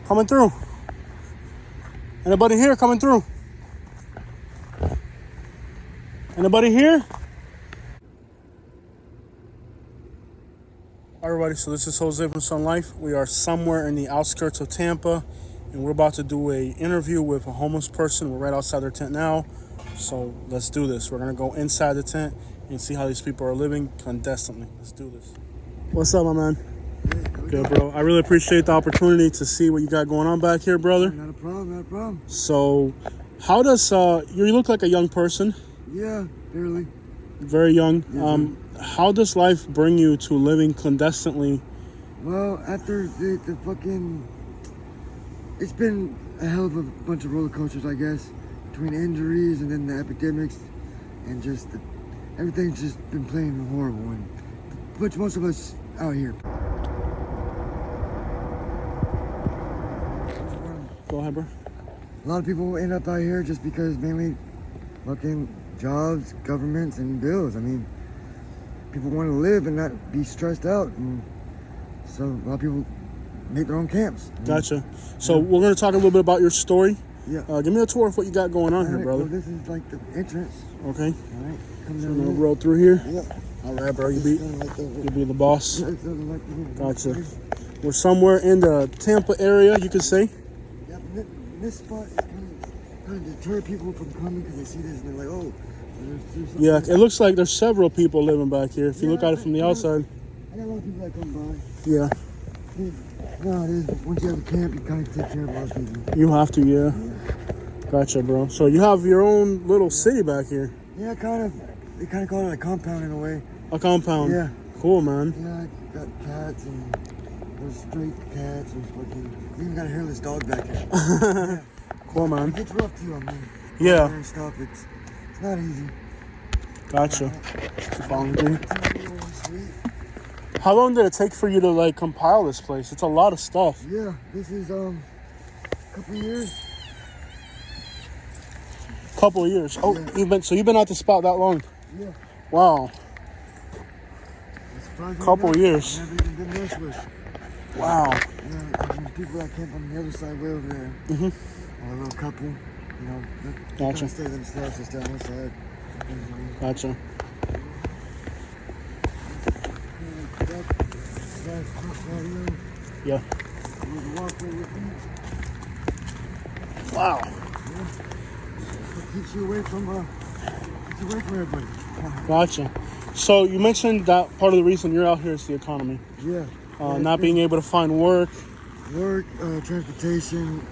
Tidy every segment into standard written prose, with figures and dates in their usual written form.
Coming through. Anybody here coming through? Anybody here? All right, everybody, so this is Jose from Sun Life. We are somewhere in the outskirts of Tampa, and we're about to do a interview with a homeless person. We're right outside their tent now, so let's do this. We're gonna go inside the tent and see how these people are living clandestinely. Let's do this. What's up, my man? Good, bro. I really appreciate the opportunity to see what you got going on back here, brother. Not a problem, not a problem. So, how does you look like a young person? Yeah, barely. Very young. Yes, how does life bring you to living clandestinely? Well, after the fucking... It's been a hell of a bunch of roller coasters, I guess. Between injuries and then the epidemics and just... everything's just been playing horrible. And which most of us out here. Go ahead, bro. A lot of people end up out here just because mainly fucking jobs, governments, and bills. I mean, people want to live and not be stressed out, and so a lot of people make their own camps. Gotcha. So we're going to talk a little bit about your story. Yeah. Give me a tour of what you got going on here, brother. So this is like the entrance. Okay. All right. Come So down I'm going to here. roll through here. Yeah. All right, bro. You be the boss. Gotcha. We're somewhere in the Tampa area, you could say. Yeah, this spot is kind of deter people from coming because they see this and they're like, oh. There's Yeah, it looks like there's several people living back here. If you look at it from the outside. I got a lot of people that come by. Yeah. No, it is. Once you have a camp, you kind of take care of a lot of people. You have to, yeah. Gotcha, bro. So you have your own little city back here. Yeah, kind of. They kind of call it a compound in a way. A compound. Yeah. Cool, man. Yeah, I got cats and there's straight cats and fucking. We even got a hairless dog back here. Yeah. Cool, man. It gets rough too. I mean. Yeah. And stuff. It's not easy. Gotcha. Following me. Sweet. How long did it take for you to like compile this place? It's a lot of stuff. Yeah, this is a couple years. Couple of years. Oh, Yeah. you've been at the spot that long? Yeah. Wow. Couple enough, years. Never even been messed with. Wow. Yeah, and there's people that camp on the other side way over there. Mm-hmm. Or a little couple, you know, they Gotcha. kind of stay themselves just down one side. Gotcha. Yeah. Wow. Keeps you away from everybody. Gotcha. So you mentioned that part of the reason you're out here is the economy. Yeah. Not being able to find work. Work, transportation,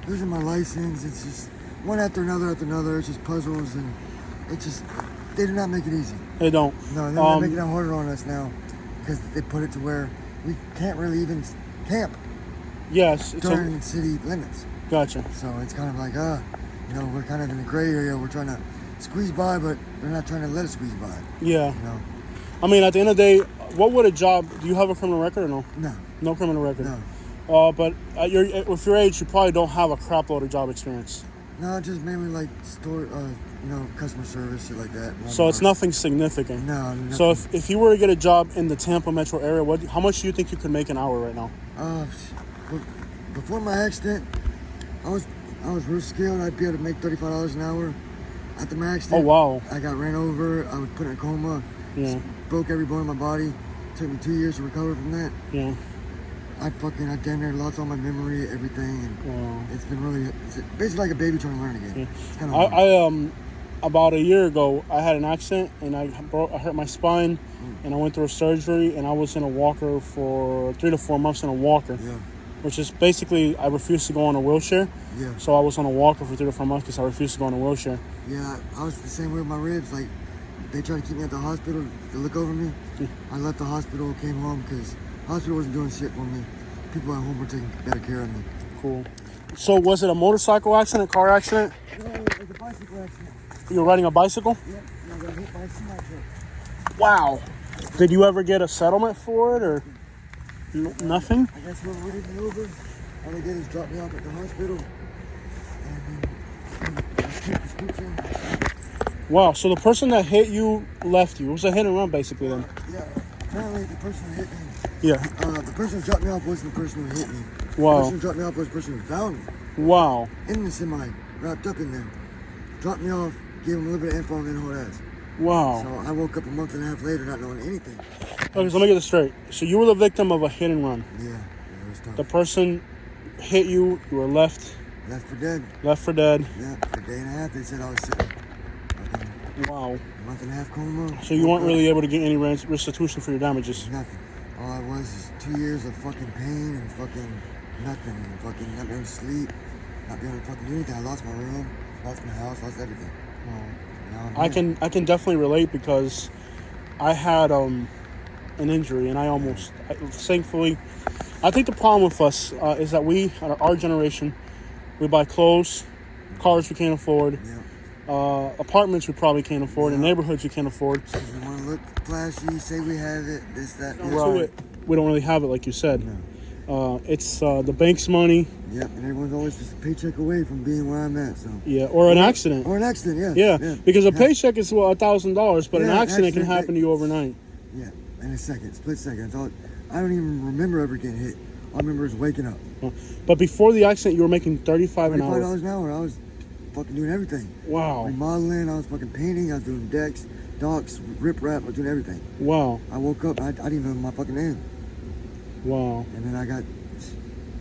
losing my license. It's just one after another. It's just puzzles, and it's just, they do not make it easy. They don't. No, they're making it harder on us now because they put it to where we can't really even camp Yes. during city limits. Gotcha. So it's kind of like, you know, we're kind of in the gray area. We're trying to squeeze by, but they're not trying to let us squeeze by. Yeah. You know? I mean, at the end of the day, what would a job... Do you have a criminal record or no? No. No criminal record? No. But with your age, you probably don't have a crap load of job experience. No, just mainly like store, customer service, shit like that. So it's nothing significant. No. Nothing. So if you were to get a job in the Tampa metro area, how much do you think you could make an hour right now? Before my accident, I was real skilled. I'd be able to make $35 an hour. After my accident, oh wow, I got ran over. I was put in a coma. Yeah. Broke every bone in my body. Took me 2 years to recover from that. Yeah. I damn near lost all my memory, everything, and it's been basically like a baby trying to learn again. Yeah. It's kind of I about a year ago, I had an accident and I hurt my spine, and I went through a surgery, and I was in a walker for 3 to 4 months in a walker. Yeah. Which is basically, I refused to go on a wheelchair. Yeah. So I was on a walker for 3 to 4 months because I refused to go on a wheelchair. Yeah, I was the same way with my ribs. Like, they tried to keep me at the hospital to look over me. Yeah. I left the hospital, came home because the hospital wasn't doing shit for me. People at home were taking better care of me. Cool. So was it a motorcycle accident, car accident? No, it was a bicycle accident. You were riding a bicycle? Yeah, I got hit by a semi-truck. Wow. Did you ever get a settlement for it, or nothing? I guess whoever did me over, all they did is drop me off at the hospital. And then I skipped prescription. Wow, so the person that hit you left you. It was a hit and run, basically, then. Yeah, apparently the person who hit me. Yeah. The person who dropped me off wasn't the person who hit me. Wow. person who dropped me off was the person who found me. Wow. In the semi, wrapped up in there. Dropped me off, gave him a little bit of info, and then hauled ass. Wow. So I woke up a month and a half later not knowing anything. Okay, so let me get this straight. So you were the victim of a hit and run. Yeah, it was tough. The person hit you. You were left Left for dead. Left for dead. Yeah, for a day and a half they said I was sick. Wow. A month and a half coma. So you weren't really able to get any restitution for your damages? Nothing. All I was is 2 years of fucking pain and fucking nothing. And fucking not being able to sleep. Not being able to fucking do anything. I lost my room. Lost my house. Lost everything. Wow. I can definitely relate because I had an injury and thankfully, I think the problem with us is that our generation, we buy clothes, cars we can't afford, apartments we probably can't afford, and neighborhoods we can't afford. We want to look flashy, say we have it, this, that, right. We don't really have it, like you said. No. It's the bank's money. Yep, and everyone's always just a paycheck away from being where I'm at. So yeah, or an accident. Or an accident, yeah. Because a paycheck is $1,000, but an accident can happen to you overnight. Yeah, in a second, split second. I don't even remember ever getting hit. All I remember is waking up. But before the accident, you were making $35 an hour. $35 an hour. I was fucking doing everything. Wow. Remodeling. I was fucking painting. I was doing decks, docks, rip rap. I was doing everything. Wow. I woke up. I didn't know my fucking name. Wow. And then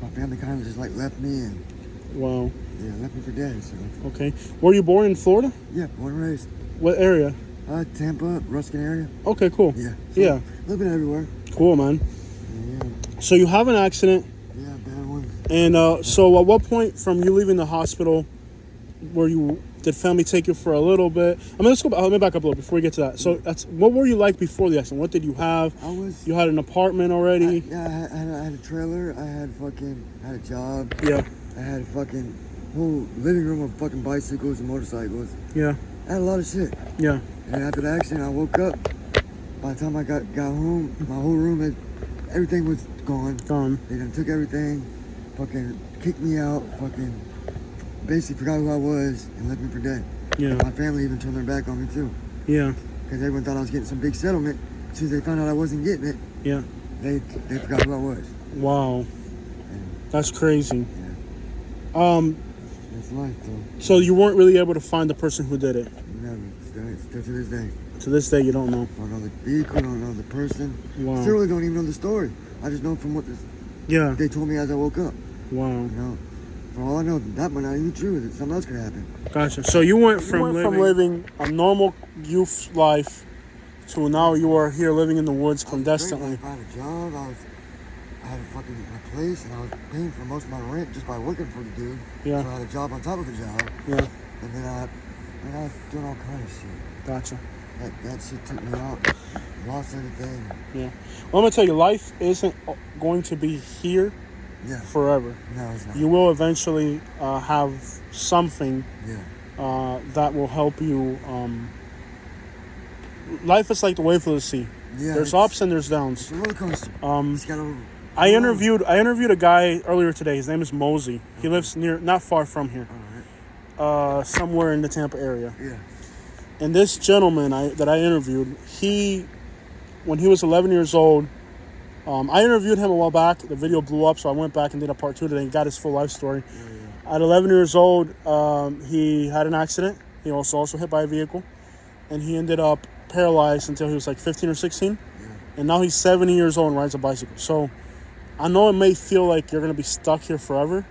my family kind of just like left me and. Wow. Yeah, left me for dead. So. Okay. Were you born in Florida? Yeah, born and raised. What area? Tampa, Ruskin area. Okay, cool. Yeah. So yeah. Living everywhere. Cool, man. Yeah. So you have an accident. Yeah, bad one. And so at what point from you leaving the hospital did family take you for a little bit? I mean, let me back up a little before we get to that. So what were you like before the accident? What did you have? You had an apartment already? I had a trailer. I had a job. Yeah. I had a fucking whole living room of fucking bicycles and motorcycles. Yeah. I had a lot of shit. Yeah. And after the accident, I woke up. By the time I got home, my whole room everything was gone. Gone. They done took everything, fucking kicked me out, fucking basically forgot who I was and left me for dead. Yeah. And my family even turned their back on me too. Yeah. Because everyone thought I was getting some big settlement. As soon as they found out I wasn't getting it, yeah, they forgot who I was. Wow. That's crazy. Yeah. It's life though. So you weren't really able to find the person who did it? Never. Still to this day. To this day, you don't know? Don't know the vehicle, don't know the person. Wow. Still really don't even know the story. I just know from what they told me as I woke up. Wow. You know, for all I know, that might not even be true. That something else could happen. Gotcha. So you went from living a normal youth life to now you are here living in the woods clandestinely. I had a job. I had a fucking place, and I was paying for most of my rent just by working for the dude. Yeah. So I had a job on top of a job. Yeah. And then I was doing all kind of shit. Gotcha. That shit took me out. Lost everything. Yeah. Well, I'm gonna tell you, life isn't going to be here forever. No, it's not. You will eventually have something that will help you. Life is like the wave of the sea. Yeah, there's ups and there's downs. It's a roller coaster. I interviewed a guy earlier today. His name is Mosey. He lives not far from here. All right. Somewhere in the Tampa area. Yeah. And this gentleman that I interviewed, when he was 11 years old, I interviewed him a while back. The video blew up, so I went back and did a part 2 today and got his full life story. Yeah. At 11 years old, he had an accident. He was also hit by a vehicle, and he ended up paralyzed until he was like 15 or 16. Yeah. And now he's 70 years old and rides a bicycle. So I know it may feel like you're going to be stuck here forever,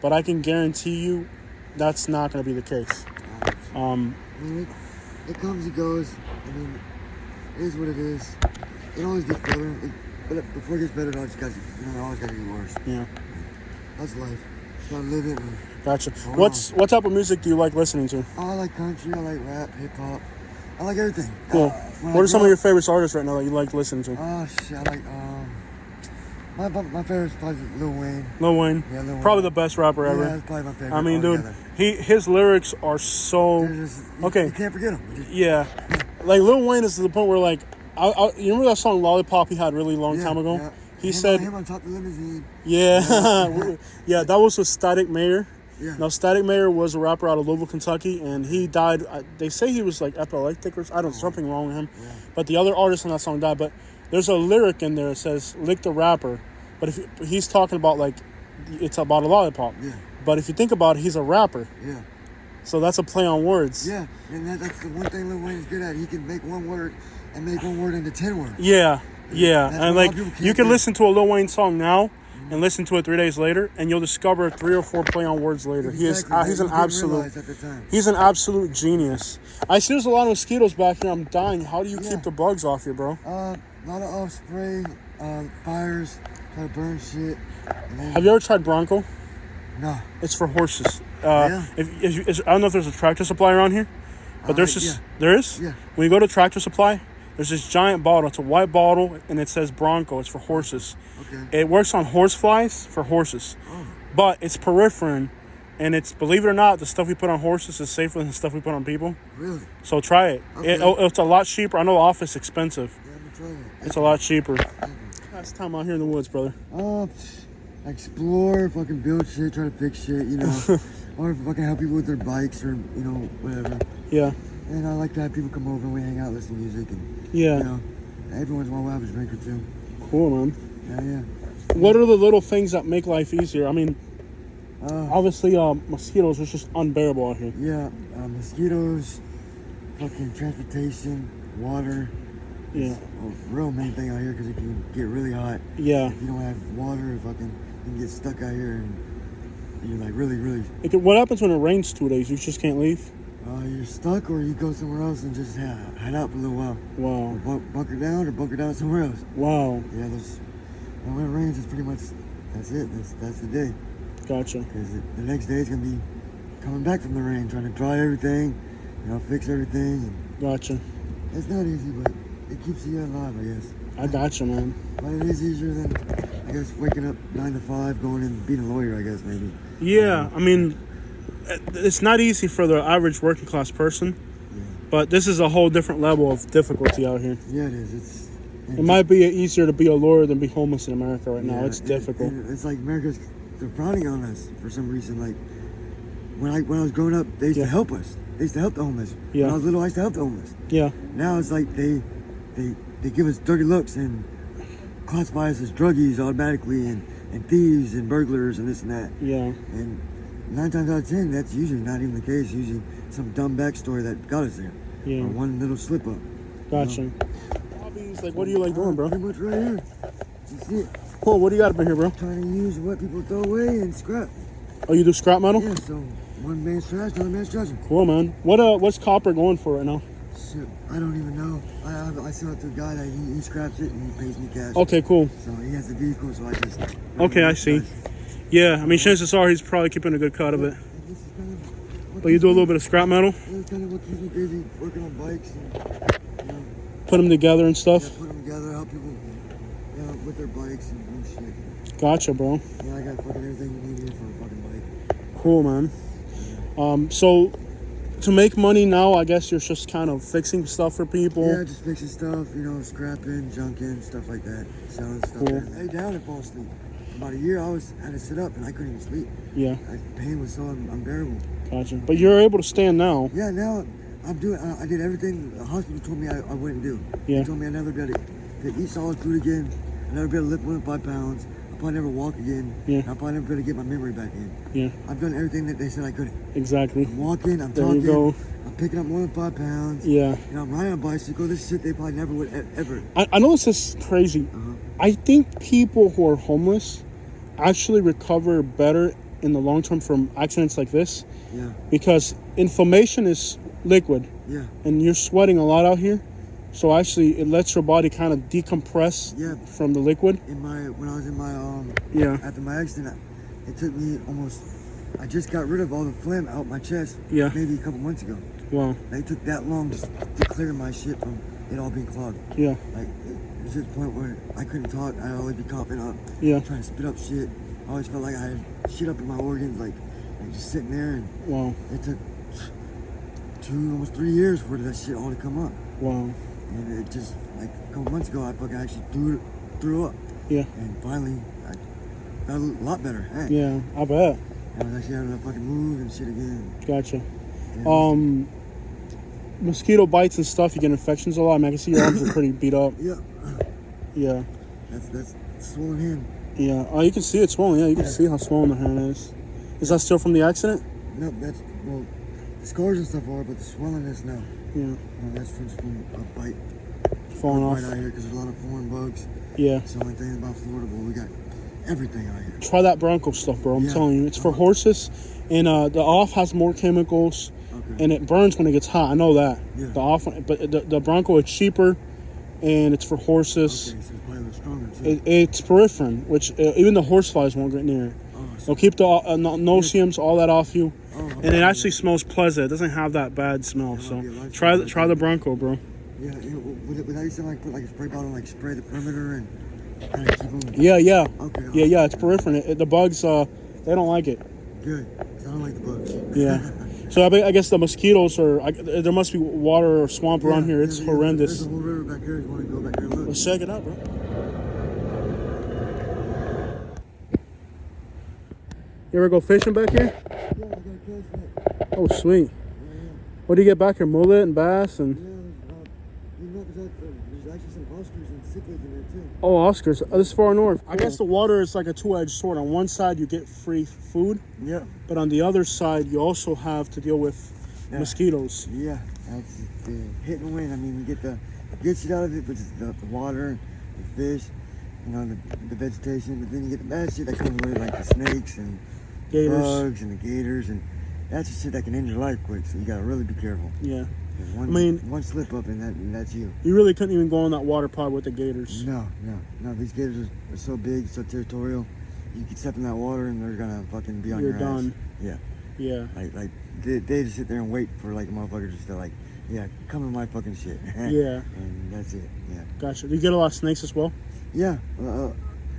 but I can guarantee you that's not going to be the case. It comes and goes. I mean, it is what it is. It always gets better. But before it gets better, it always got to get worse. Yeah. That's life. So I live it. Gotcha. What type of music do you like listening to? I like country. I like rap, hip hop. I like everything. Cool. What are some of your favorite artists right now that you like listening to? Oh shit! I like my favorite's probably Lil Wayne. Lil Wayne. Yeah, Lil Wayne. Probably the best rapper ever. Yeah, that's probably my favorite. I mean, dude, his lyrics are so okay. You can't forget them. Yeah, like Lil Wayne is to the point where like, you remember that song Lollipop he had really long time ago? Yeah. He said him on top of the limousine. Yeah, yeah, that was with Static Mayor. Yeah. Now, Static Mayor was a rapper out of Louisville, Kentucky, and he died. They say he was like epileptic or something wrong with him. Yeah. But the other artist on that song died. But there's a lyric in there that says "lick the rapper," but if he's talking about like it's about a lollipop. Yeah. But if you think about it, he's a rapper. Yeah. So that's a play on words. Yeah. And that's the one thing Lil Wayne's good at. He can make one word and make one word into 10 words. Yeah. Yeah. That's And what a lot like of people can't you can do. listen to a Lil Wayne song now and listen to it 3 days later, and you'll discover 3 or 4 play on words later. Exactly. He's You an didn't absolute. realize at the time. He's an absolute genius. I see there's a lot of mosquitoes back here. I'm dying. How do you Yeah. keep the bugs off you, bro? A lot of off spray, fires, try to burn shit. And then, Have you ever tried Bronco? No. It's for horses. Yeah. I don't know if there's a Tractor Supply around here, but there's just there is. Yeah. When you go to Tractor Supply, there's this giant bottle. It's a white bottle, and it says Bronco. It's for horses. Okay. It works on horse flies for horses, but it's peripherin, and it's, believe it or not, the stuff we put on horses is safer than the stuff we put on people. Really? So try it. Okay. It's a lot cheaper. I know Office is expensive. Yeah, I'm gonna try it. It's a lot cheaper. Last time out here in the woods, brother. Explore, fucking build shit, try to fix shit, you know, or fucking help people with their bikes or, you know, whatever. Yeah. And I like to have people come over and we hang out, listen to music, and, Yeah. you know, every once in a while we'll have a drink or two. Cool, man. Yeah. What are the little things that make life easier? I mean, Uh, obviously, mosquitoes are just unbearable out here. yeah, mosquitoes, fucking transportation, water. Yeah. It's a real main thing out here because it can get really hot. Yeah. If you don't have water, fucking, you can get stuck out here and you're like really, really, What happens when it rains 2 days? You just can't leave? you're stuck, or you go somewhere else and just hide out for a little while. Wow. Or bunker down somewhere else. Wow. Yeah, and when it rains, it's pretty much, that's it. That's the day. Gotcha. Because the next day is going to be coming back from the rain, trying to dry everything, you know, fix everything. And Gotcha. it's not easy, but it keeps you alive, I guess. I gotcha, man. But it is easier than, I guess, waking up 9 to 5, going and being a lawyer, I guess, maybe. Yeah, I mean, it's not easy for the average working class person, but this is a whole different level of difficulty out here. Yeah, it is. It might be easier to be a lawyer than be homeless in America right now. It's difficult. And it's like they're frowning on us for some reason. Like, when I was growing up, they used to help us. They used to help the homeless. Yeah. When I was little, I used to help the homeless. Yeah. Now it's like they give us dirty looks and classify us as druggies automatically and thieves and burglars and this and that. Yeah. And 9 times out of 10, that's usually not even the case. Usually some dumb backstory that got us there. Yeah. Or one little slip up. Gotcha. Hobbies, like, what do you like doing, bro? Pretty much right here. You see it? Cool, what do you got up in here, bro? Trying to use what people throw away and scrap. Oh, you do scrap metal? Yeah, so one man's trash, another man's treasure. Cool, man. What's copper going for right now? Shit, I don't even know. I sell it to a guy that he scraps it and he pays me cash. Okay, cool. So he has the vehicle, so I just... Okay, I see. Yeah, I mean, chances are he's probably keeping a good cut of it. This is kind of what But you do a little bit of scrap metal? It's kind of what keeps me busy, working on bikes and, you know, Put them together and stuff? put them together, help people, you know, with their bikes and shit. Gotcha, bro. Yeah, I got fucking everything you need here for a fucking bike. Cool, man. So to make money now, I guess you're just kind of fixing stuff for people. Yeah, just fixing stuff, you know, scrapping, junking, stuff like that. Selling stuff. Cool. Lay down and fall asleep. About a year, I had to sit up and I couldn't even sleep. Yeah, Pain was so unbearable. gotcha. But you're able to stand now. Yeah, now I'm doing. I did everything the hospital told me I wouldn't do. Yeah. They told me I'd never be able to eat solid food again. I'd never be able to lift more than 5 pounds. I'll probably never walk again. Yeah. I'll probably never be able to get my memory back in. Yeah, I've done everything that they said I couldn't. exactly. I'm walking. I'm There you talking. go. I'm picking up more than 5 pounds. Yeah. You know, I'm riding a bicycle. This shit they probably never would ever. I know this is crazy. I think people who are homeless actually recover better in the long term from accidents like this Yeah. because inflammation is liquid Yeah. and you're sweating a lot out here. So actually it lets your body kind of decompress Yeah. from the liquid. When I was in my Yeah. after my accident, it took me almost. I just got rid of all the phlegm out my chest. Yeah. Maybe a couple months ago. Wow. They took that long just to clear my shit from it all being clogged. Yeah. Like it was to the point where I couldn't talk. I'd always be coughing up. Yeah. Trying to spit up shit. I always felt like I had shit up in my organs, like just sitting there. And Wow. it took almost 3 years for that shit all to come up. Wow. And it just like a couple months ago, I fucking actually threw up. Yeah. And finally, I got a lot better. Hey. Yeah. I bet. I was actually able to fucking move and shit again. Gotcha. Yeah, Mosquito bites and stuff, you get infections a lot. I mean, I can see your arms are pretty beat up. Yeah. Yeah. That's swollen hand. Yeah. Oh, you can see it's swollen. Yeah, you can see how swollen the hand is. Is that still from the accident? No, that's, well, the scars and stuff are, but the swellingness, no. Yeah. No, that's from a bite. Falling off. Right out here, because there's a lot of foreign bugs. Yeah. It's the only thing about Florida, but we got everything out here. Try that Bronco stuff, bro. I'm Yeah. telling you, it's for horses, and the off has more chemicals, Okay. and it burns when it gets hot. I know that. Yeah. The off, but the Bronco is cheaper, and it's for horses. Okay, so it's probably a little stronger, too. It's peripherin, which even the horse flies won't get near it. Oh, so, They'll keep the no-see-ums, all that off you, oh, and it actually smells pleasant. It doesn't have that bad smell. That So might be a life try changer. the Bronco, bro. yeah, would I used to like put like a spray bottle, like spray the perimeter and kind of keep them. Yeah. Okay. Yeah. It's peripherin. The bugs, they don't like it. Good. 'Cause I don't like the bugs. Yeah. So I guess the mosquitoes there must be water or swamp around here. It's horrendous. There's a whole river back here. You want to go back there and look? Let's check it out, bro. You ever go fishing back here? Yeah, I got a catch net. Oh, sweet. What do you get back here? Mullet and bass and There's actually some Oscars and cichlids in there too. oh, Oscars. This is far north. I guess the water is like a two-edged sword. On one side you get free food, Yeah. but on the other side you also have to deal with mosquitoes. Yeah, that's the hit and win. I mean, you get the good shit out of it, which is the water, the fish, you know, the vegetation. But then you get the bad shit that comes with it, like the snakes and Gators. bugs and the gators, and that's the shit that can end your life quick. So you gotta really be careful. Yeah. 'Cause one slip up and that's you. You really couldn't even go in that water pod with the gators. No. These gators are so big, so territorial. You can step in that water and they're gonna fucking be on You're your done. ass. Yeah. Like they just sit there and wait for like a motherfucker just to like, yeah, come in my fucking shit. Yeah. And that's it. Yeah. Gotcha. Do you get a lot of snakes as well? Yeah.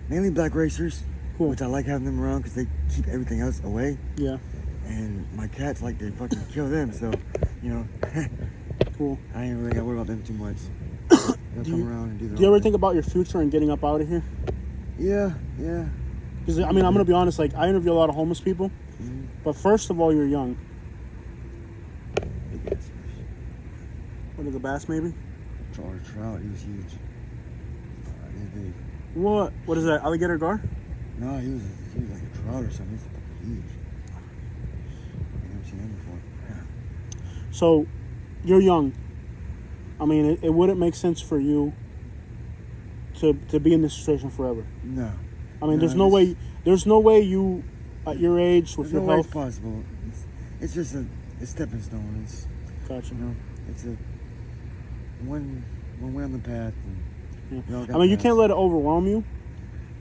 Mainly black racers. Cool. Which I like having them around because they keep everything else away. Yeah. And my cats like to fucking kill them, so you know. Cool. I ain't really gotta worry about them too much. They'll come around and do their Do you own ever thing. think about your future and getting up out of here? Yeah. Because I mean, I'm gonna be honest. Like, I interview a lot of homeless people, Mhm. but first of all, you're young. Big ass fish. What is the bass? Maybe. Trout, he was huge. He was big. What is that? Alligator gar? No, he was like a trout or something. He's huge. I've never seen him before. So, you're young. I mean, it wouldn't make sense for you to be in this situation forever. No. I mean, No, there's no way. There's no way you, at your age, with There's your no way health. it's possible. It's just a stepping stone. It's Gotcha. you know, it's a one way on the path. And we all got I mean, you paths. can't let it overwhelm you.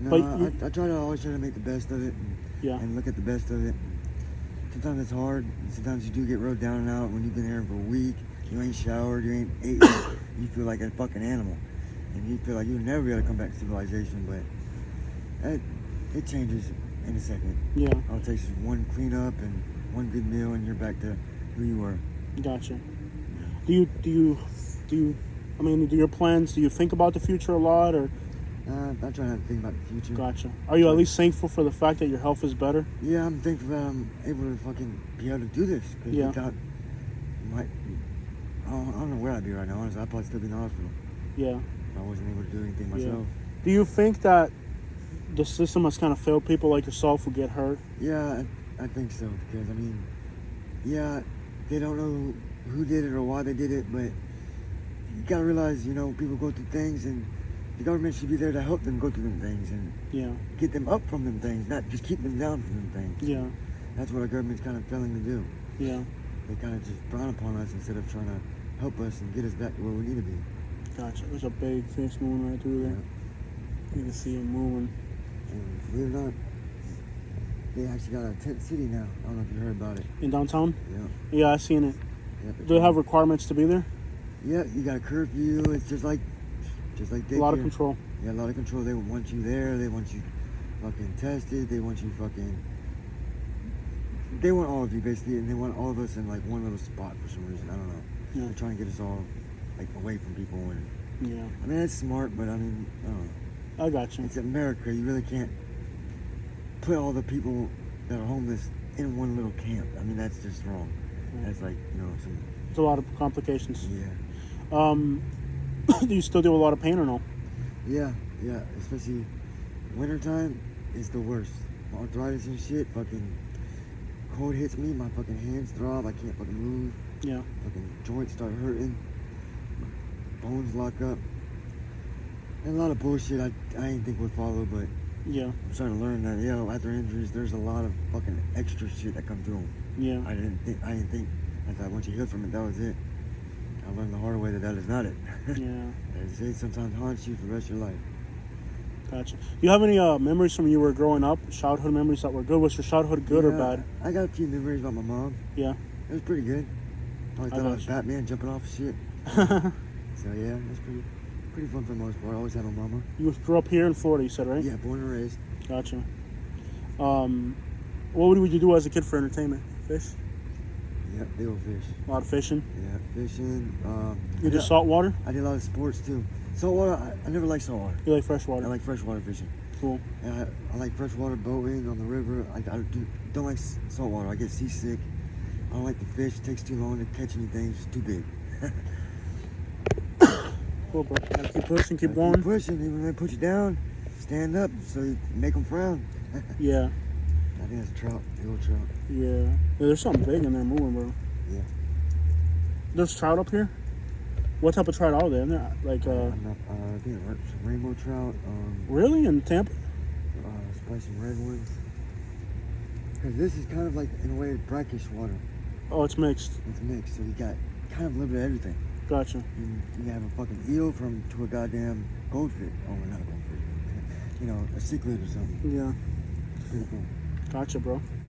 No, but I always try to make the best of it. Yeah. And look at the best of it. Sometimes it's hard. Sometimes you do get rode down and out when you've been here for a week. You ain't showered. You ain't ate. You feel like a fucking animal, and you feel like you'll never be able to come back to civilization. But it changes in a second. Yeah. All it takes is one cleanup and one good meal, and you're back to who you were. Gotcha. Do you? I mean, do your plans? Do you think about the future a lot, or? I'm trying not to think about the future. Gotcha. Are you at least thankful for the fact that your health is better? Yeah, I'm thankful that I'm able to fucking be able to do this. Cause Yeah. without I don't know where I'd be right now. Honestly, I'd probably still be in the hospital Yeah. if I wasn't able to do anything myself. Do you think that the system has kind of failed people like yourself who get hurt? Yeah, I think so. Because, I mean, yeah, they don't know who did it or why they did it, but you gotta realize, you know, people go through things and the government should be there to help them go through them things and Yeah. get them up from them things, not just keep them down from them things. Yeah. That's what our government's kind of failing to do. Yeah. They kind of just frown upon us instead of trying to help us and get us back to where we need to be. Gotcha. There's a big fish moving right through there. You can see him moving. And believe it or not, they actually got a tent city now. I don't know if you heard about it. In downtown? Yeah. Yeah, I've seen it. Yeah, Do they have requirements to be there? Yeah, you got a curfew. It's just like A lot of daycare. control. Yeah, a lot of control. They want you there. They want you fucking tested. They want you fucking. They want all of you basically, and they want all of us in like one little spot for some reason. I don't know. Yeah. They're trying to get us all like away from people, and Yeah. I mean that's smart, but I mean I don't know. I got you. It's America. You really can't put all the people that are homeless in one little camp. I mean that's just wrong. Yeah. That's like some. There's a lot of complications. Yeah. Do you still deal with a lot of pain or no? Yeah, especially Wintertime is the worst. Arthritis and shit, fucking cold hits me, my fucking hands throb, I can't fucking move. Yeah. Fucking joints start hurting, bones lock up. And a lot of bullshit I didn't think would follow, but Yeah. I'm starting to learn that, after injuries, there's a lot of fucking extra shit that comes through them. Yeah. I didn't think. I thought once you heal from it, that was it. I learned the hard way that is not it. Yeah. It sometimes haunts you for the rest of your life. Gotcha. Do you have any memories from when you were growing up? Childhood memories that were good? Was your childhood good or bad? I got a few memories about my mom. Yeah. It was pretty good. I thought I was Batman jumping off shit. So yeah, it was pretty fun for the most part. I always had my mama. You grew up here in Florida, you said, right? Yeah, born and raised. Gotcha. What would you do as a kid for entertainment? Fish? Yeah, big old fish. A lot of fishing? Yeah, fishing. You do saltwater? I did a lot of sports too. Saltwater, I never liked saltwater. You like freshwater? I like freshwater fishing. Cool. And I like freshwater boating on the river. I don't like saltwater. I get seasick. I don't like the fish. It takes too long to catch anything. It's too big. Cool, bro. Gotta keep pushing, keep going. Keep pushing. Even when they put you down, stand up so you make them frown. Yeah. I think that's trout. The old trout. Yeah. There's something big in there moving, bro. Yeah. There's trout up here? What type of trout are there? Like, I think some rainbow trout. Really? In Tampa? Spicy red ones. Because this is kind of like, in a way, brackish water. Oh, it's mixed. It's mixed, so you got kind of a little bit of everything. Gotcha. You have a fucking eel to a goddamn goldfish. Oh, not a goldfish. A cichlid or something. Yeah. Pretty cool. Gotcha, bro.